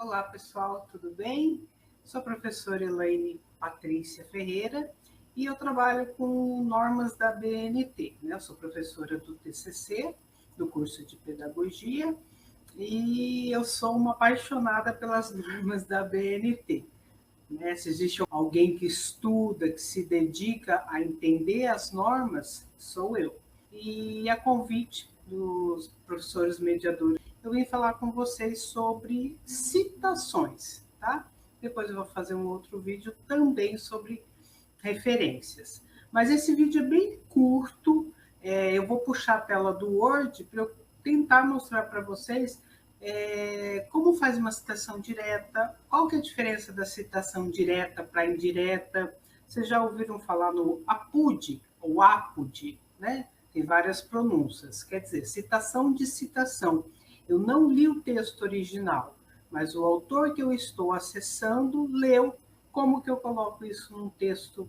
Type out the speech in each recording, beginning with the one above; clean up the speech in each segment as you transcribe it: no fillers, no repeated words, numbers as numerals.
Olá, pessoal, tudo bem? Sou a professora Elaine Patrícia Ferreira e eu trabalho com normas da BNT. Eu sou professora do TCC, do curso de Pedagogia, e eu sou uma apaixonada pelas normas da BNT. Se existe alguém que estuda, que se dedica a entender as normas, sou eu. E a convite dos professores mediadores, eu vim falar com vocês sobre citações, tá? Depois eu vou fazer um outro vídeo também sobre referências. Mas esse vídeo é bem curto, eu vou puxar a tela do Word para eu tentar mostrar para vocês como faz uma citação direta, qual que é a diferença da citação direta para indireta. Vocês já ouviram falar no APUD ou APUD, né? Tem várias pronúncias, quer dizer, citação de citação. Eu não li o texto original, mas o autor que eu estou acessando leu. Como que eu coloco isso num texto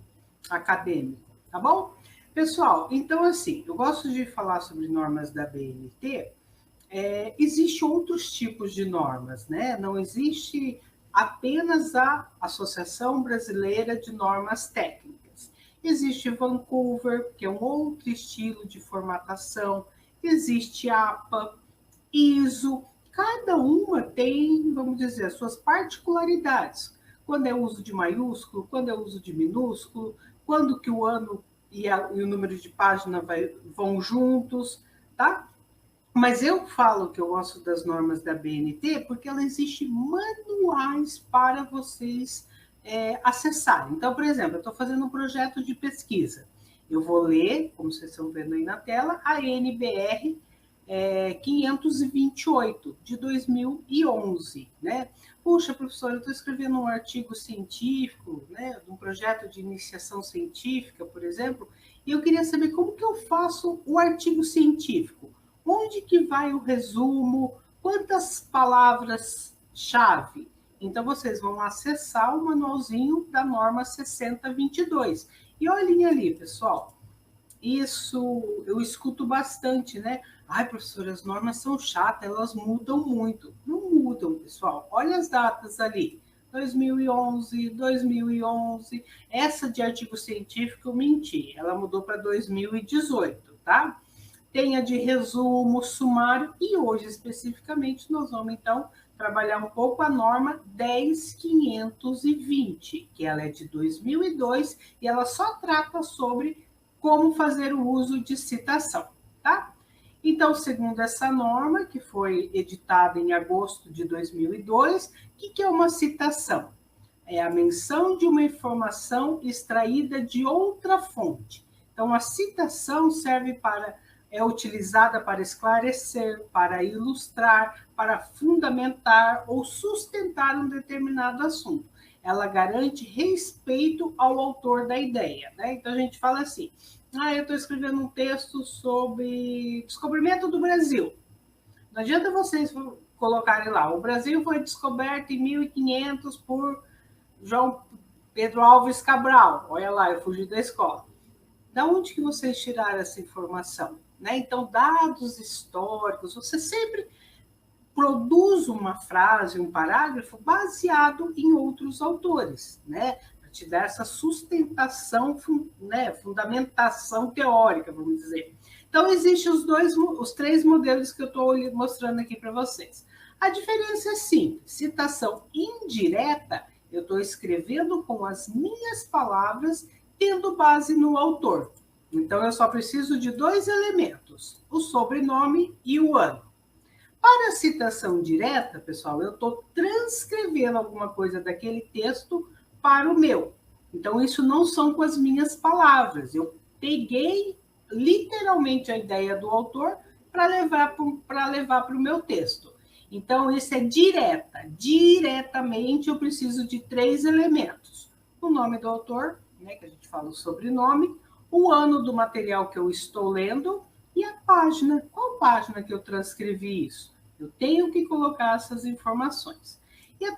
acadêmico, tá bom? Pessoal, então assim, eu gosto de falar sobre normas da BNT. Existem outros tipos de normas, né? Não existe apenas a Associação Brasileira de Normas Técnicas. Existe Vancouver, que é um outro estilo de formatação. Existe APA, ISO. Cada uma tem, vamos dizer, as suas particularidades. Quando é uso de maiúsculo, quando é uso de minúsculo, quando que o ano e o número de página vão juntos, tá? Mas eu falo que eu gosto das normas da BNT porque ela existe manuais para vocês acessarem. Então, por exemplo, eu estou fazendo um projeto de pesquisa. Eu vou ler, como vocês estão vendo aí na tela, a NBR 528, de 2011. Né? Puxa, professora, eu estou escrevendo um artigo científico, né, um projeto de iniciação científica, por exemplo, e eu queria saber como que eu faço o artigo científico. Onde que vai o resumo? Quantas palavras-chave? Então, vocês vão acessar o manualzinho da norma 6022. E olhem ali, pessoal. Isso eu escuto bastante, né? Ai, professora, as normas são chatas, elas mudam muito. Não mudam, pessoal. Olha as datas ali. 2011, 2011. Essa de artigo científico, eu menti. Ela mudou para 2018, tá? Tem a de resumo, sumário, e hoje, especificamente, nós vamos, então, trabalhar um pouco a norma 10.520, que ela é de 2002, e ela só trata sobre como fazer o uso de citação, tá? Então, segundo essa norma, que foi editada em agosto de 2002, o que é uma citação? É a menção de uma informação extraída de outra fonte. Então, a citação serve para é utilizada para esclarecer, para ilustrar, para fundamentar ou sustentar um determinado assunto. Ela garante respeito ao autor da ideia, né? Então a gente fala assim: eu estou escrevendo um texto sobre descobrimento do Brasil. Não adianta vocês colocarem lá: o Brasil foi descoberto em 1500 por João Pedro Alves Cabral. Olha lá, eu fugi da escola. Da onde que vocês tiraram essa informação? Né? Então, dados históricos, você sempre produz uma frase, um parágrafo baseado em outros autores, né? Para te dar essa sustentação, né? Fundamentação teórica, vamos dizer. Então, existem os três modelos que eu estou mostrando aqui para vocês. A diferença é simples: citação indireta, eu estou escrevendo com as minhas palavras, tendo base no autor. Então, eu só preciso de dois elementos: o sobrenome e o ano. Para a citação direta, pessoal, eu estou transcrevendo alguma coisa daquele texto para o meu. Então, isso não são com as minhas palavras. Eu peguei literalmente a ideia do autor para levar para o meu texto. Então, isso é direta. Diretamente, eu preciso de três elementos: o nome do autor, né, que a gente fala o sobrenome, o ano do material que eu estou lendo e a página. Qual página que eu transcrevi isso? Eu tenho que colocar essas informações. E a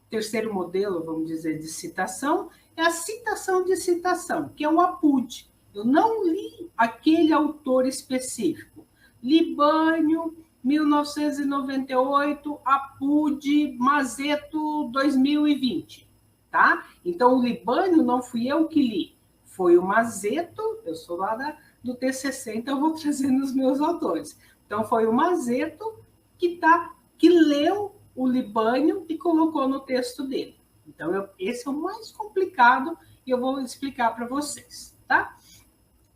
terceiro modelo, vamos dizer, de citação, é a citação de citação, que é o APUD. Eu não li aquele autor específico. Libânio, 1998, Apud, Mazeto, 2020, tá? Então, o Libânio não fui eu que li, foi o Mazeto, eu sou lá do TCC, então eu vou trazendo os meus autores. Então, foi o Mazeto que leu o Libânio e colocou no texto dele. Então, esse é o mais complicado e eu vou explicar para vocês, tá?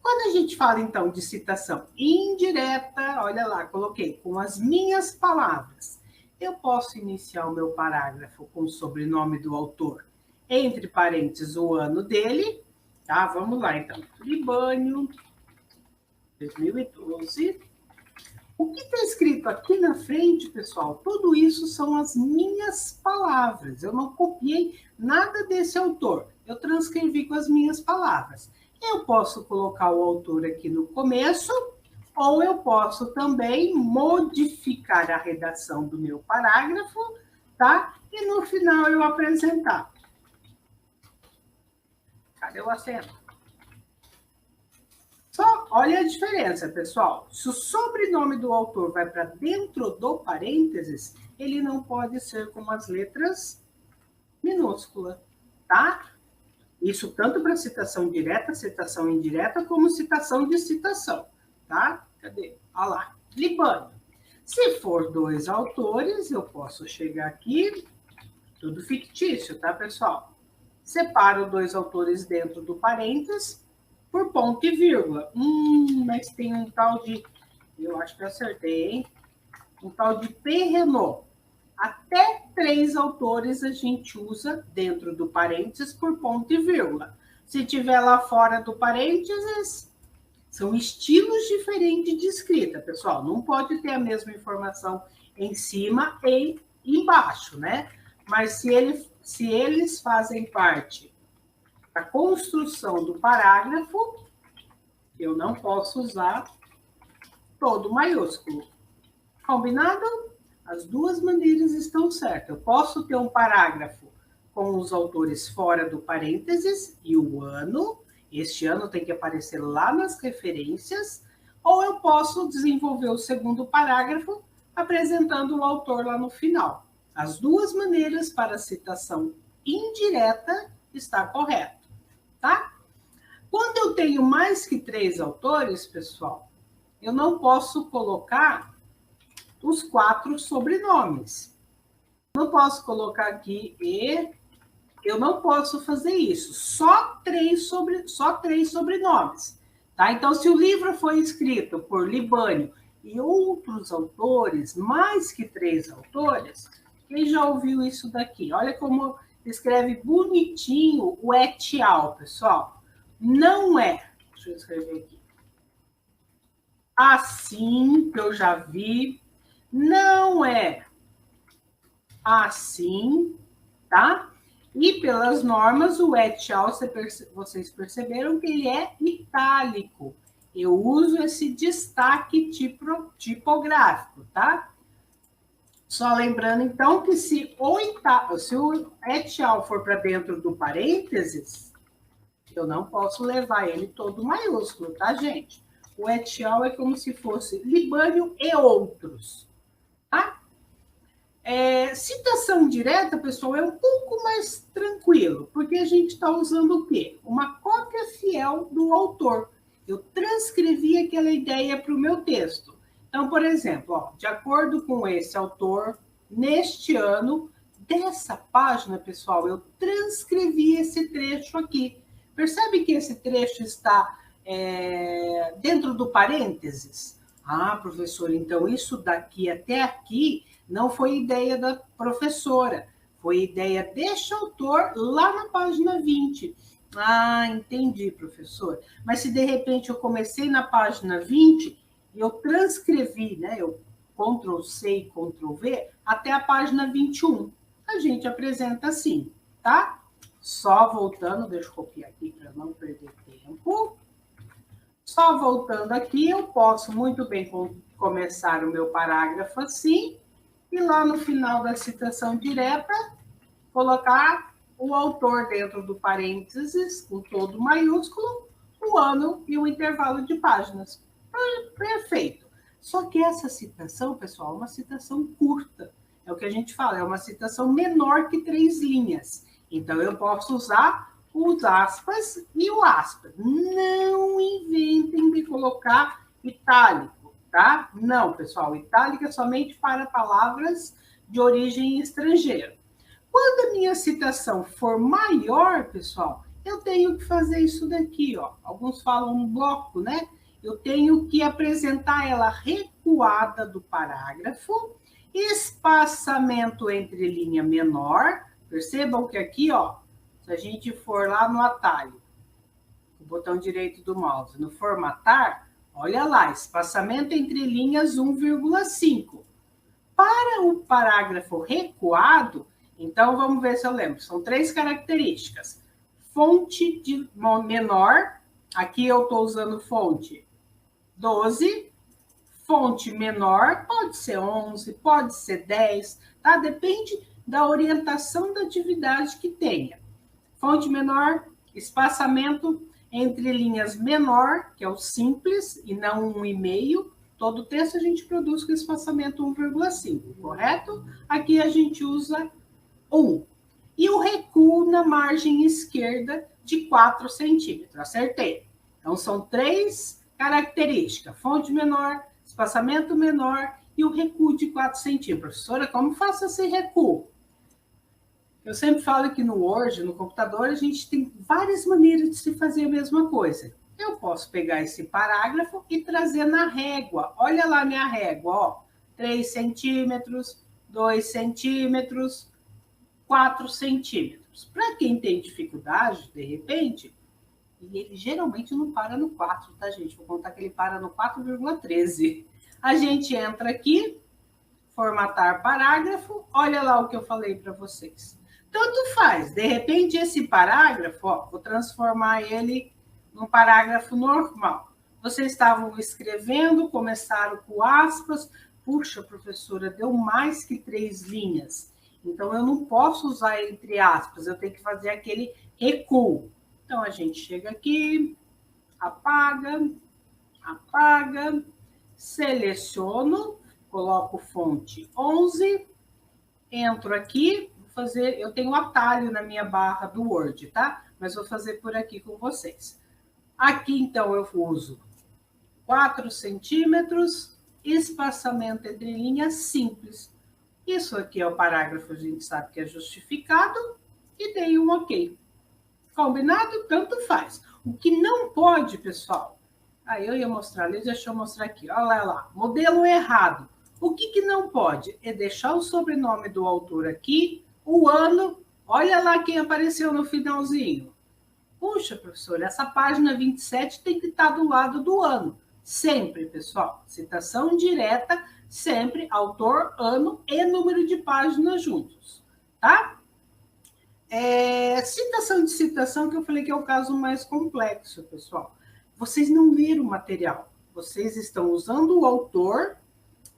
Quando a gente fala, então, de citação indireta, olha lá, coloquei com as minhas palavras. Eu posso iniciar o meu parágrafo com o sobrenome do autor, entre parênteses, o ano dele, tá? Vamos lá, então. Libânio, 2012. O que está escrito aqui na frente, pessoal, tudo isso são as minhas palavras. Eu não copiei nada desse autor. Eu transcrevi com as minhas palavras. Eu posso colocar o autor aqui no começo, ou eu posso também modificar a redação do meu parágrafo, tá? E no final eu apresentar. Cadê o acento? Só olha a diferença, pessoal. Se o sobrenome do autor vai para dentro do parênteses, ele não pode ser com as letras minúsculas, tá? Isso tanto para citação direta, citação indireta, como citação de citação, tá? Cadê? Olha lá, Libânio. Se for dois autores, eu posso chegar aqui, tudo fictício, tá, pessoal? Separo dois autores dentro do parênteses por ponto e vírgula. Mas tem um tal de, eu acho que eu acertei, hein? Um tal de Perrenot. Até 3 autores a gente usa dentro do parênteses por ponto e vírgula. Se tiver lá fora do parênteses, são estilos diferentes de escrita, pessoal. Não pode ter a mesma informação em cima e embaixo, né? Mas se eles fazem parte da construção do parágrafo, eu não posso usar todo maiúsculo. Combinado? As duas maneiras estão certas. Eu posso ter um parágrafo com os autores fora do parênteses e o ano. Este ano tem que aparecer lá nas referências. Ou eu posso desenvolver o segundo parágrafo apresentando o autor lá no final. As duas maneiras para citação indireta está correto, tá? Quando eu tenho mais que 3 autores, pessoal, eu não posso colocar os 4 sobrenomes. Não posso colocar aqui e eu não posso fazer isso. Só três sobrenomes, tá? Então, se o livro foi escrito por Libânio e outros autores, mais que 3 autores, quem já ouviu isso daqui? Olha como escreve bonitinho o et al, pessoal. Não é, deixa eu escrever aqui. Assim, que eu já vi, não é assim, tá? E pelas normas, o et al, vocês perceberam que ele é itálico. Eu uso esse destaque tipográfico, tá? Só lembrando, então, que se o et al for para dentro do parênteses, eu não posso levar ele todo maiúsculo, tá, gente? O et al é como se fosse Libânio e outros, tá? Citação direta, pessoal, é um pouco mais tranquilo, porque a gente está usando o quê? Uma cópia fiel do autor. Eu transcrevi aquela ideia para o meu texto. Então, por exemplo, ó, de acordo com esse autor, neste ano, dessa página, pessoal, eu transcrevi esse trecho aqui. Percebe que esse trecho está dentro do parênteses? Ah, professor, então isso daqui até aqui não foi ideia da professora, foi ideia deste autor lá na página 20. Ah, entendi, professor. Mas se de repente eu comecei na página 20 e eu transcrevi, né? Eu Ctrl+C e Ctrl+V até a página 21. A gente apresenta assim, tá? Só voltando, deixa eu copiar aqui para não perder tempo. Só voltando aqui, eu posso muito bem começar o meu parágrafo assim, e lá no final da citação direta, colocar o autor dentro do parênteses, com todo maiúsculo, o ano e o intervalo de páginas. Perfeito. Só que essa citação, pessoal, é uma citação curta. É o que a gente fala, é uma citação menor que 3 linhas. Então, eu posso usar os aspas e o aspas. Não inventem de colocar itálico, tá? Não, pessoal, itálico é somente para palavras de origem estrangeira. Quando a minha citação for maior, pessoal, eu tenho que fazer isso daqui, ó. Alguns falam um bloco, né? Eu tenho que apresentar ela recuada do parágrafo, espaçamento entre linha menor. Percebam que aqui, ó, se a gente for lá no atalho, o botão direito do mouse, no formatar, olha lá, espaçamento entre linhas 1,5. Para o parágrafo recuado, então vamos ver se eu lembro, são 3 características. Fonte de menor, aqui eu estou usando fonte 12, fonte menor, pode ser 11, pode ser 10, tá? Depende da orientação da atividade que tenha. Fonte menor, espaçamento entre linhas menor, que é o simples, e não 1,5. Todo texto a gente produz com espaçamento 1,5, correto? Aqui a gente usa 1. E o recuo na margem esquerda de 4 centímetros. Acertei. Então, são 3 características. Fonte menor, espaçamento menor e o recuo de 4 centímetros. Professora, como faço esse recuo? Eu sempre falo que no Word, no computador, a gente tem várias maneiras de se fazer a mesma coisa. Eu posso pegar esse parágrafo e trazer na régua. Olha lá minha régua, ó. 3 centímetros, 2 centímetros, 4 centímetros. Para quem tem dificuldade, de repente, e ele geralmente não para no 4, tá, gente? Vou contar que ele para no 4,13. A gente entra aqui, formatar parágrafo, olha lá o que eu falei para vocês. Tanto faz, de repente esse parágrafo, ó, vou transformar ele num parágrafo normal. Vocês estavam escrevendo, começaram com aspas, puxa, professora, deu mais que 3 linhas. Então, eu não posso usar entre aspas, eu tenho que fazer aquele recuo. Então, a gente chega aqui, apaga, seleciono, coloco fonte 11, entro aqui, vou fazer, eu tenho um atalho na minha barra do Word, tá? Mas vou fazer por aqui com vocês. Aqui, então, eu uso 4 centímetros, espaçamento entre linhas simples. Isso aqui é o parágrafo, a gente sabe que é justificado, e dei um ok. Combinado? Tanto faz. O que não pode, pessoal, aí eu ia mostrar ali, deixa eu mostrar aqui, olha lá, modelo errado. O que não pode? É deixar o sobrenome do autor aqui, o ano, olha lá quem apareceu no finalzinho. Puxa, professora, essa página 27 tem que estar do lado do ano. Sempre, pessoal, citação direta, sempre autor, ano e número de páginas juntos, tá? Citação de citação, que eu falei que é o caso mais complexo, pessoal. Vocês não leram o material, vocês estão usando o autor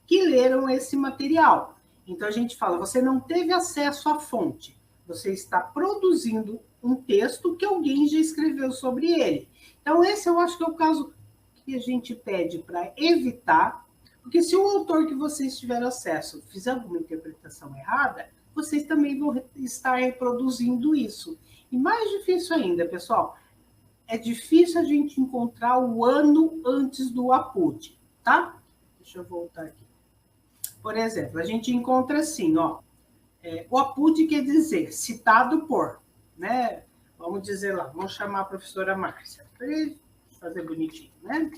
que leram esse material. Então, a gente fala, você não teve acesso à fonte, você está produzindo um texto que alguém já escreveu sobre ele. Então, esse eu acho que é o caso que a gente pede para evitar, porque se o autor que vocês tiveram acesso fizer alguma interpretação errada, vocês também vão estar reproduzindo isso. E mais difícil ainda, pessoal, é difícil a gente encontrar o ano antes do APUD, tá? Deixa eu voltar aqui. Por exemplo, a gente encontra assim, ó, o APUD quer dizer citado por, né? Vamos dizer lá, vamos chamar a professora Márcia, para fazer bonitinho, né?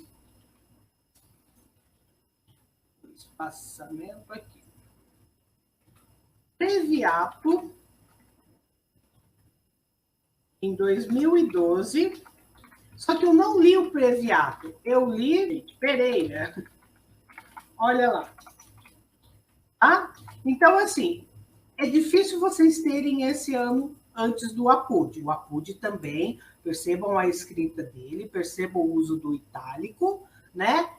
Espaçamento aqui. Previato em 2012, só que eu não li o previato, eu li Pereira. Olha lá. Tá? Então, assim, é difícil vocês terem esse ano antes do APUD. O APUD também, percebam a escrita dele, percebam o uso do itálico, né?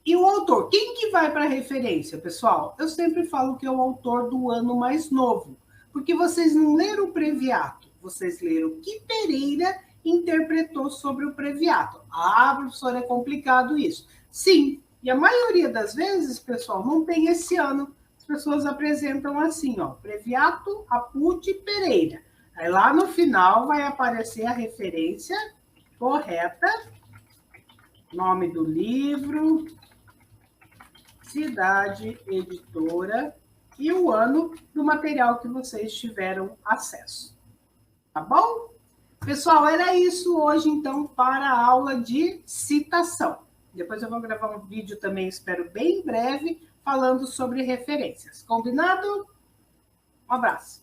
E o autor, quem que vai para a referência, pessoal? Eu sempre falo que é o autor do ano mais novo, porque vocês não leram o previato, vocês leram o que Pereira interpretou sobre o previato. Ah, professor, é complicado isso. Sim, E a maioria das vezes, pessoal, não tem esse ano. As pessoas apresentam assim, ó, Previato Apud Pereira. Aí lá no final vai aparecer a referência correta, nome do livro, cidade, editora e o ano do material que vocês tiveram acesso. Tá bom? Pessoal, era isso hoje, então, para a aula de citação. Depois eu vou gravar um vídeo também, espero bem breve, falando sobre referências. Combinado? Um abraço.